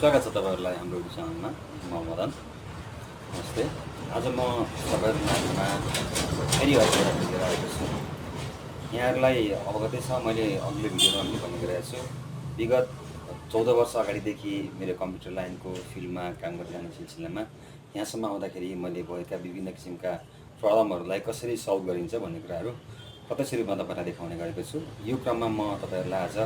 स्वागत छ तपाईहरुलाई हाम्रो युट्युब च्यानलमा। म मदन। नमस्ते। आज म तपाईहरुको माझमा फेरि अर्को एउटा भिडियो लिएर आएको छु। यहाँहरुलाई अवगतै छ, मैले अघिल्लो भिडियोमा पनि भनिरहेको छु। विगत 14 वर्ष अगाडिदेखि मेरो कम्प्युटर लाइनको फिल्डमा काम गरिरहने सिलसिलामा यहाँसम्म आउँदाखेरि मैले भएका विभिन्न किसिमका प्रब्लमहरुलाई कसरी सल्भ गरिन्छ भन्ने कुराहरु प्रत्यक्ष रूपमा तपाईहरुलाई देखाउने गरेको छु। यो क्रममा म तपाईहरुलाई आज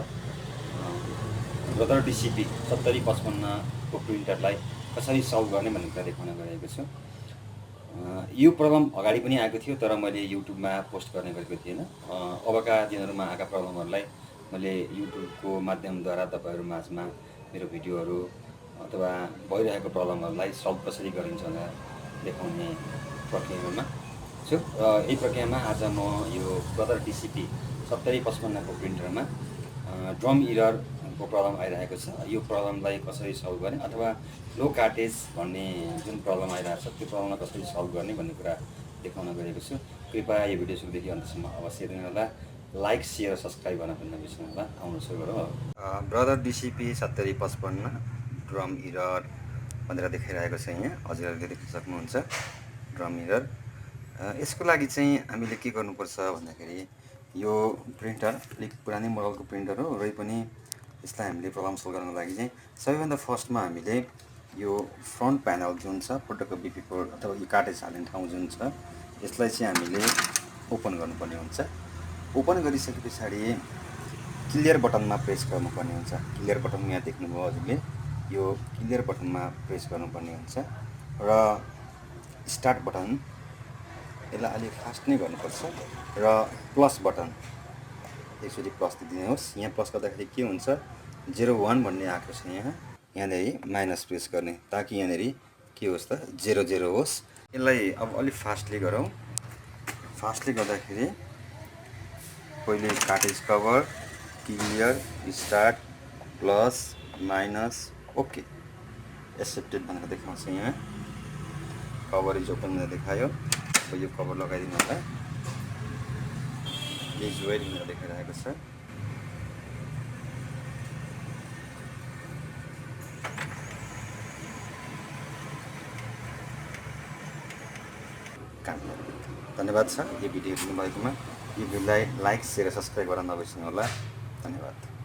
ब्रदर डिसिपी 7055 को प्रिन्टरलाई कसरी सल्भ गर्ने भन्ने कुरा देखाउन गएको छु। यो प्रब्लम अगाडि पनि आएको थियो, तर मैले युट्युबमा पोस्ट गर्ने गरेको थिएन। अबका दिनहरुमा आएका प्रब्लमहरुलाई मैले युट्युबको माध्यमद्वारा तपाईहरु माझमा मेरो भिडियोहरु अथवा भइरहेको प्रब्लमहरुलाई सल्भ कसरी गरिन्छ भनेर देखाउने प्रक्रियामा छु। यही प्रक्रियामा आज म यो ब्रदर डिसिपी 7055 को प्रिन्टरमा ड्रम इरर को प्रब्लम आइरहेको छ। यो प्रब्लमलाई कसरी सल्भ गर्ने अथवा लो कार्टेज भन्ने जुन प्रब्लम आइरहेको छ त्यो प्रब्लमलाई कसरी सल्भ गर्ने भन्ने कुरा देखाउन गएको छु। कृपया यो भिडियो सुरुदेखि अन्तसम्म अवश्य हेर्नु होला। लाइक, शेयर, सब्स्क्राइब गर्न पनि नबिर्सनु होला। आउनु सुरु गरौँ। ब्रदर डिसिपी 7055 ड्रम इरर भनेर देखाइरहेको छ। यहाँ हजुरहरूले देख्न सक्नुहुन्छ ड्रम इरर। यसको लागि चाहिँ हामीले के गर्नुपर्छ भन्दाखेरि यो प्रिन्टर अलिक पुरानै मोडलको प्रिन्टर हो र पनि यसलाई हामीले प्रब्लम सल्भ गर्नको लागि चाहिँ सबैभन्दा फर्स्टमा हामीले यो फ्रन्ट प्यानल जुन छ फोटोकपी पेपर अथवा यो कार्टेज हाल्ने ठाउँ जुन छ यसलाई चाहिँ हामीले ओपन गर्नुपर्ने हुन्छ। ओपन गरिसके पछाडि क्लियर बटनमा प्रेस गर्नुपर्ने हुन्छ। क्लियर बटन यहाँ देख्नुभयो हजुरले, यो क्लियर बटनमा प्रेस गर्नुपर्ने हुन्छ र स्टार्ट बटन यसलाई अलिक फास्ट नै गर्नुपर्छ र प्लस बटन एकचोटि प्लस दिनुहोस्। यहाँ प्लस गर्दाखेरि के हुन्छ 01 भन्ने आएको छ। यहाँनिर माइनस प्रेस गर्ने ताकि यहाँनिर के होस् त 00 होस्। यसलाई अब अलिक फास्टली गरौँ। फास्टली गर्दाखेरि पहिले cartridge cover, clear, start, plus, minus, okay, accepted भनेर देखाउँछ। यहाँ कभर इज ओपन भनेर देखायो। अब यो कभर लगाइदिनु होला। प्लिज वेट भनेर देखाइरहेको छ। धन्यवाद छ यो भिडियो हेर्नु भएकोमा। यो भिडियोलाई लाइक, शेयर, सब्स्क्राइब गर्न नबिर्सनु होला। धन्यवाद।